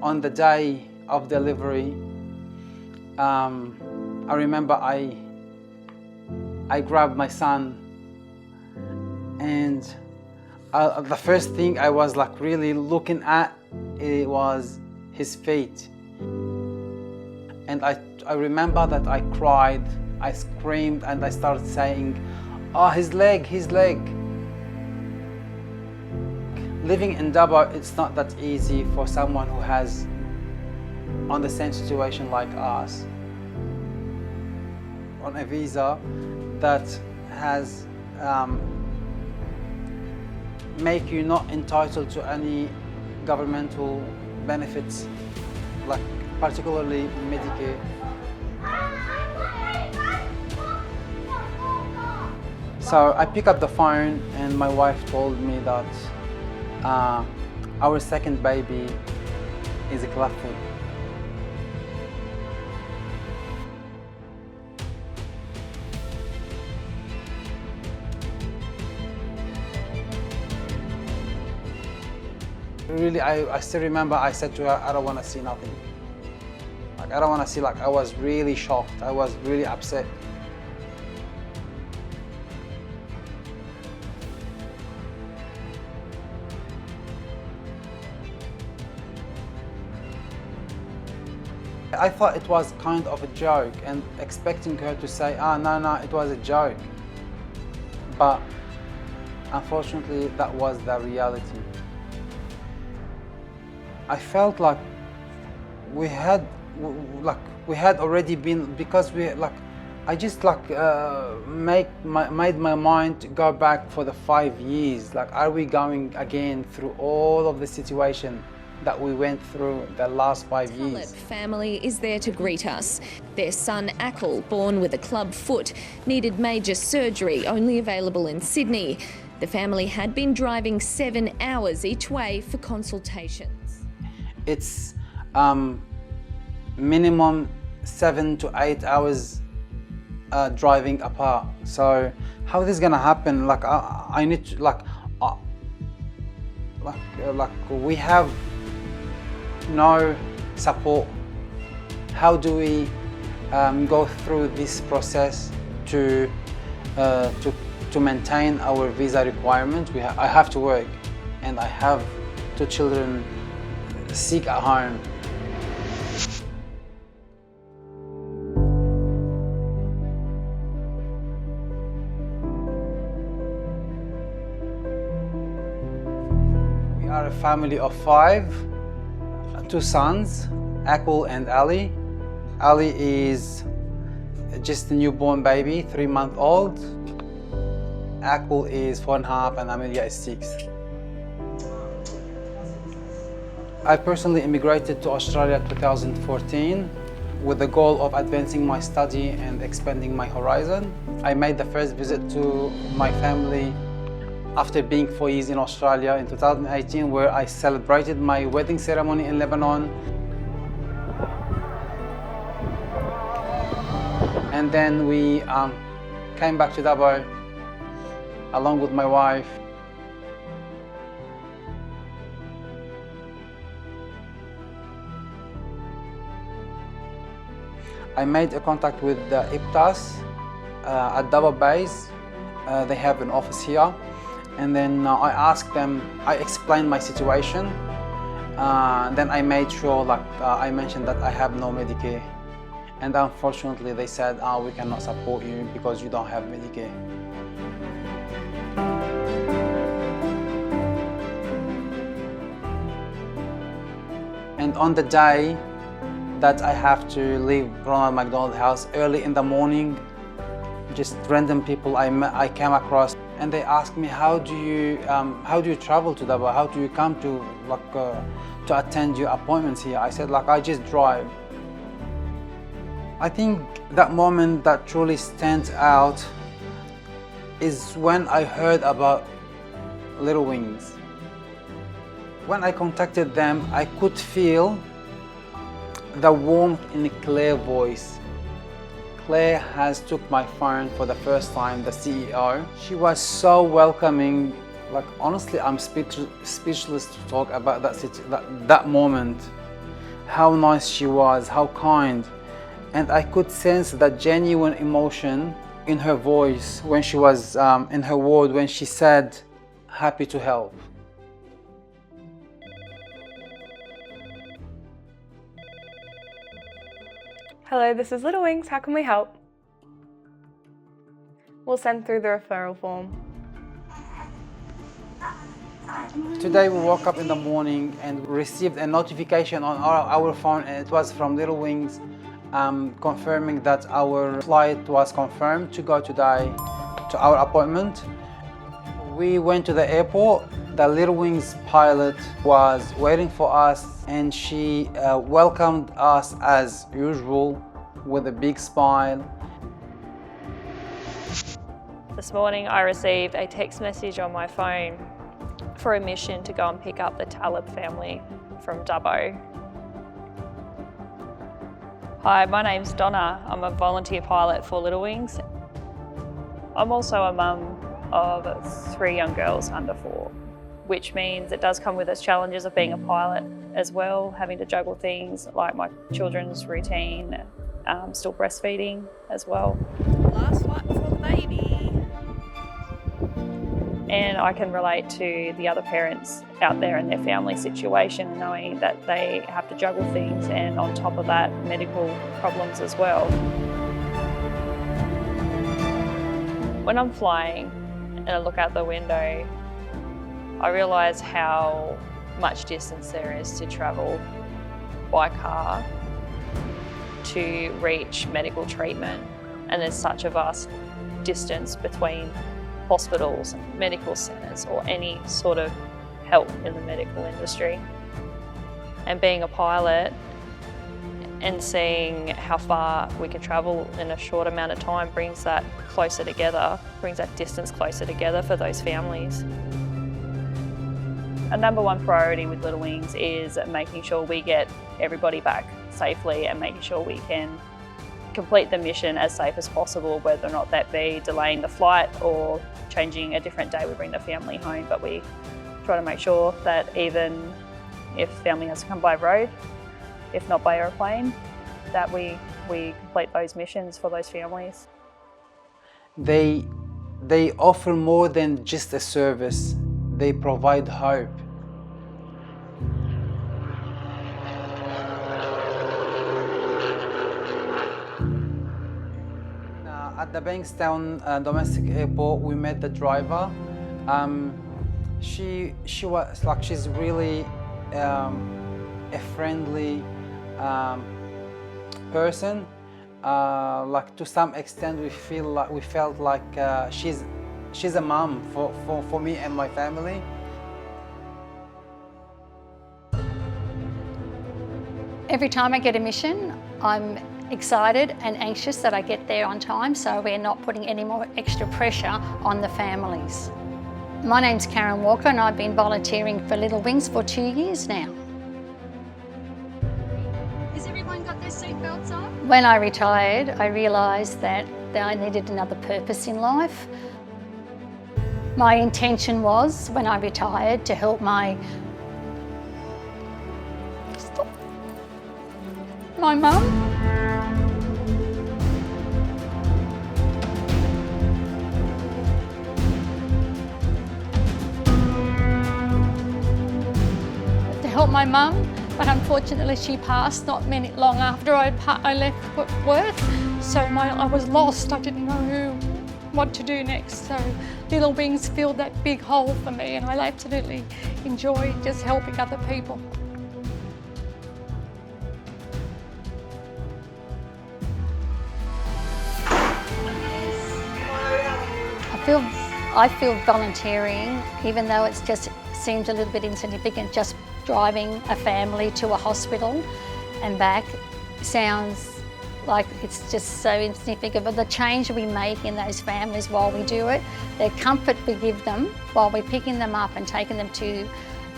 On the day of delivery, I remember I grabbed my son, and the first thing I was like really looking at, it was his feet. And I remember that I cried, I screamed, and I started saying, "Oh, his leg, his leg." Living in Dubai, it's not that easy for someone who has on the same situation like us, on a visa that has make you not entitled to any governmental benefits, like particularly Medicare. So I pick up the phone and my wife told me that our second baby is a clubfoot. Really, I still remember I said to her, I don't want to see nothing. Like, I don't want to see, like, I was really shocked. I was really upset. I thought it was kind of a joke and expecting her to say, no, it was a joke. But unfortunately, that was the reality. I felt like we had already been, because I just made my mind go back for the 5 years. Like, are we going again through all of the situation that we went through the last 5 years? The family is there to greet us. Their son Akil, born with a club foot, needed major surgery, only available in Sydney. The family had been driving 7 hours each way for consultations. It's minimum 7 to 8 hours driving apart. So how this is gonna happen? Like, I need to we have no support. How do we go through this process to maintain our visa requirement? I have to work, and I have 2 children sick at home. We are a family of 5, 2 sons, Akil and Ali. Ali is just a newborn baby, 3-month-old. Akil is 4.5 and Amelia is 6. I personally immigrated to Australia in 2014 with the goal of advancing my study and expanding my horizon. I made the first visit to my family after being 4 years in Australia in 2018, where I celebrated my wedding ceremony in Lebanon. And then we came back to Dubai along with my wife. I made a contact with the IPTAS at Dubai base. They have an office here. And then I asked them, I explained my situation. Then I made sure, I mentioned that I have no Medicare. And unfortunately they said, we cannot support you because you don't have Medicare. And on the day that I have to leave Ronald McDonald House early in the morning, just random people I came across, and they asked me, how do you travel to Dubai? How do you come to attend your appointments here? I said, I just drive. I think that moment that truly stands out is when I heard about Little Wings. When I contacted them, I could feel the warmth in Claire's voice. Claire has took my phone for the first time, the CEO. She was so welcoming. Honestly, I'm speechless to talk about that moment. how nice she was, how kind. And I could sense that genuine emotion in her voice when she was in her ward, when she said, "Happy to help." Hello, this is Little Wings. How can we help? We'll send through the referral form. Today we woke up in the morning and received a notification on our phone, and it was from Little Wings confirming that our flight was confirmed to go today to our appointment. We went to the airport. The Little Wings pilot was waiting for us, and she welcomed us as usual with a big smile. This morning I received a text message on my phone for a mission to go and pick up the Talib family from Dubbo. Hi, my name's Donna. I'm a volunteer pilot for Little Wings. I'm also a mum of 3 young girls under 4, which means it does come with its challenges of being a pilot as well, having to juggle things like my children's routine, still breastfeeding as well. Last flight before the baby. And I can relate to the other parents out there in their family situation, knowing that they have to juggle things, and on top of that, medical problems as well. When I'm flying and I look out the window, I realise how much distance there is to travel by car to reach medical treatment, and there's such a vast distance between hospitals and medical centres or any sort of help in the medical industry. And being a pilot and seeing how far we can travel in a short amount of time brings that closer together, brings that distance closer together for those families. A number one priority with Little Wings is making sure we get everybody back safely and making sure we can complete the mission as safe as possible, whether or not that be delaying the flight or changing a different day we bring the family home. But we try to make sure that even if family has to come by road, if not by aeroplane, that we complete those missions for those families. They offer more than just a service. They provide hope. At the Bankstown domestic airport, we met the driver. She was like, she's really a friendly person. Like, to some extent, we felt like she's a mom for me and my family. Every time I get a mission, I'm excited and anxious that I get there on time, so we're not putting any more extra pressure on the families. My name's Karen Walker, and I've been volunteering for Little Wings for 2 years now. Has everyone got their seatbelts on? When I retired, I realised that I needed another purpose in life. My intention was, when I retired, to help my mum. Help my mum, but unfortunately she passed not long after I left work. So I was lost. I didn't know what to do next. So Little Wings filled that big hole for me, and I absolutely enjoy just helping other people. I feel volunteering, even though it just seems a little bit insignificant, just driving a family to a hospital and back sounds like it's just so insignificant, but the change we make in those families while we do it, the comfort we give them while we're picking them up and taking them to,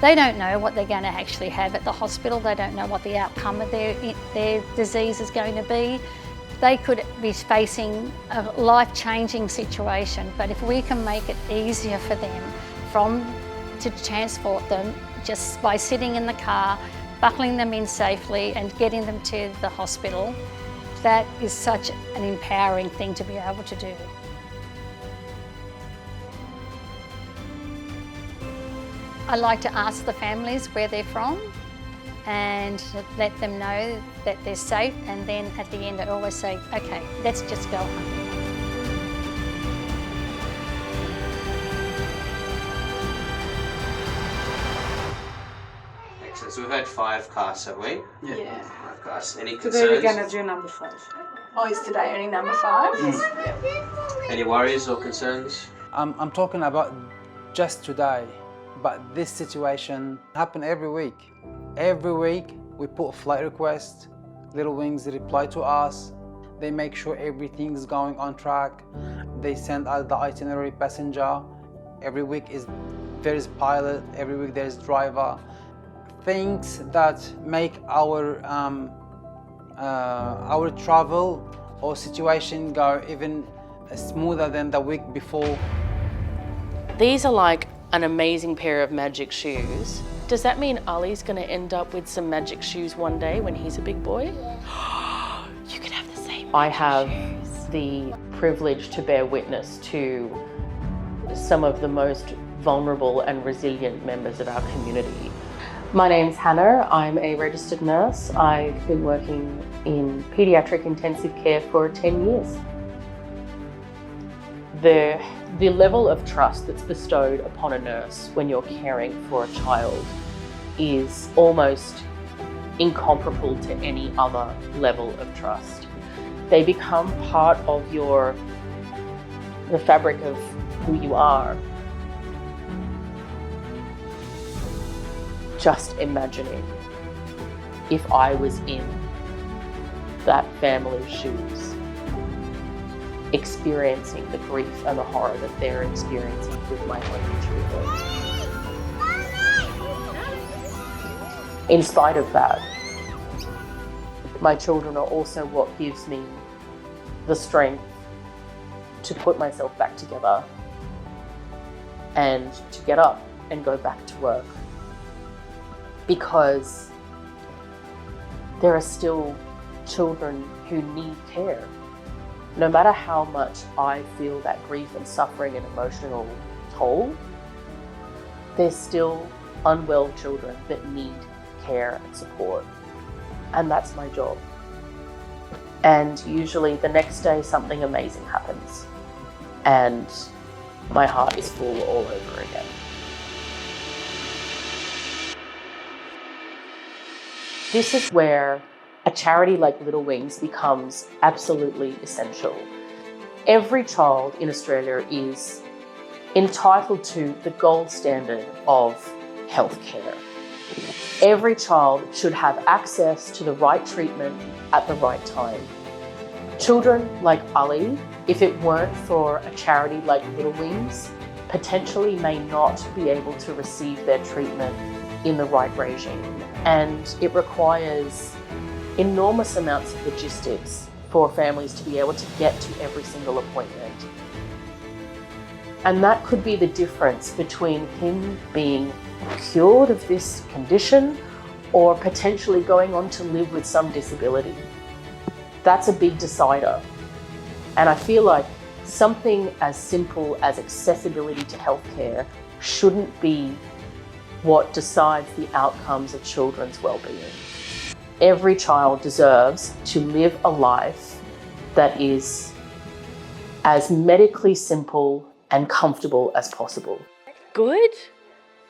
they don't know what they're going to actually have at the hospital, they don't know what the outcome of their disease is going to be. They could be facing a life-changing situation, but if we can make it easier for them to transport them just by sitting in the car, buckling them in safely and getting them to the hospital, that is such an empowering thing to be able to do. I like to ask the families where they're from and let them know that they're safe, and then at the end I always say, okay, let's just go home. Excellent. So we've had 5 casts, have we? Yeah. 5 casts. Any Today we're concerns? gonna do number 5. Oh, is today only number 5? Any worries or concerns? I'm talking about just today, but this situation happen every week. Every week we put a flight request, Little Wings reply to us, they make sure everything's going on track, they send out the itinerary passenger. Every week there is pilot, every week there is driver. Things that make our travel or situation go even smoother than the week before. These are like an amazing pair of magic shoes. Does that mean Ali's gonna end up with some magic shoes one day when he's a big boy? Yeah. You could have the same. I have the privilege to bear witness to some of the most vulnerable and resilient members of our community. My name's Hannah. I'm a registered nurse. I've been working in paediatric intensive care for 10 years. The level of trust that's bestowed upon a nurse when you're caring for a child is almost incomparable to any other level of trust. They become part of the fabric of who you are. Just imagining if I was in that family's shoes, experiencing the grief and the horror that they're experiencing with my own children. In spite of that, my children are also what gives me the strength to put myself back together and to get up and go back to work. Because there are still children who need care. No matter how much I feel that grief and suffering and emotional toll, there's still unwell children that need care and support. And that's my job. And usually the next day something amazing happens and my heart is full all over again. This is where a charity like Little Wings becomes absolutely essential. Every child in Australia is entitled to the gold standard of healthcare. Every child should have access to the right treatment at the right time. Children like Ali, if it weren't for a charity like Little Wings, potentially may not be able to receive their treatment in the right regime. And it requires enormous amounts of logistics for families to be able to get to every single appointment. And that could be the difference between him being cured of this condition or potentially going on to live with some disability. That's a big decider. And I feel like something as simple as accessibility to healthcare shouldn't be what decides the outcomes of children's well-being. Every child deserves to live a life that is as medically simple and comfortable as possible. Good?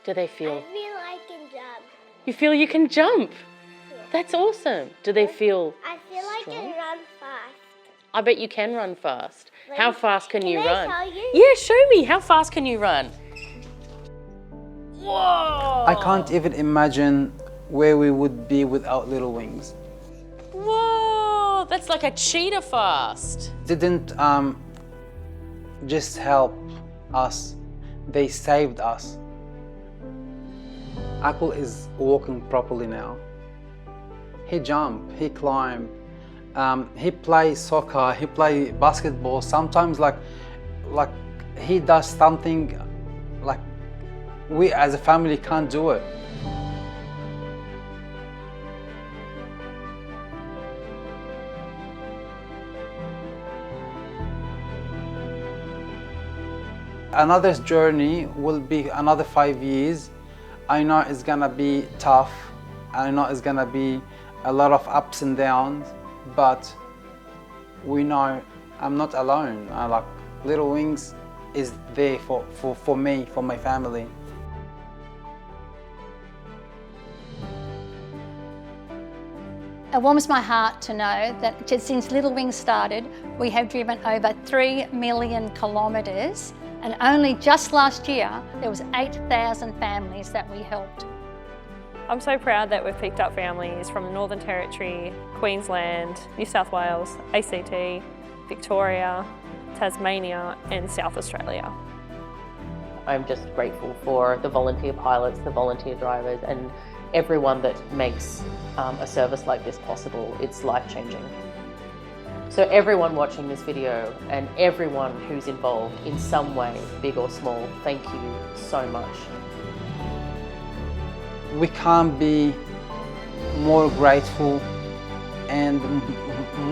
Do they feel? I feel I can jump. You feel you can jump? That's awesome. Do they feel I feel I strong? can run fast. I bet you can run fast. How fast can you run? Can I show you? Yeah, show me. How fast can you run? Whoa! I can't even imagine where we would be without Little Wings. Whoa! That's like a cheetah fast. Didn't just help us, they saved us. Akul is walking properly now. He jumped, he climbed, he plays soccer, he plays basketball. Sometimes like he does something like we as a family can't do it. Another journey will be another 5 years. I know it's gonna be tough. I know it's gonna be a lot of ups and downs, but we know I'm not alone. Little Wings is there for me, for my family. It warms my heart to know that just since Little Wings started, we have driven over 3 million kilometres, and only just last year, there was 8,000 families that we helped. I'm so proud that we've picked up families from the Northern Territory, Queensland, New South Wales, ACT, Victoria, Tasmania and South Australia. I'm just grateful for the volunteer pilots, the volunteer drivers and everyone that makes a service like this possible. It's life-changing. So everyone watching this video and everyone who's involved in some way, big or small, thank you so much. We can't be more grateful and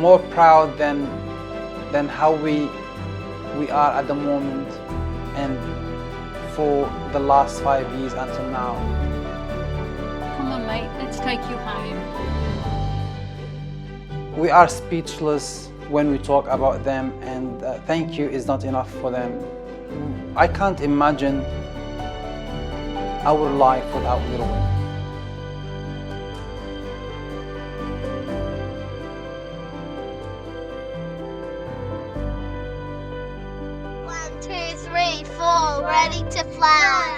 more proud than how we are at the moment and for the last 5 years until now. Come on mate, let's take you home. We are speechless when we talk about them, and thank you is not enough for them. I can't imagine our life without Little Wings. One, two, three, four, ready to fly.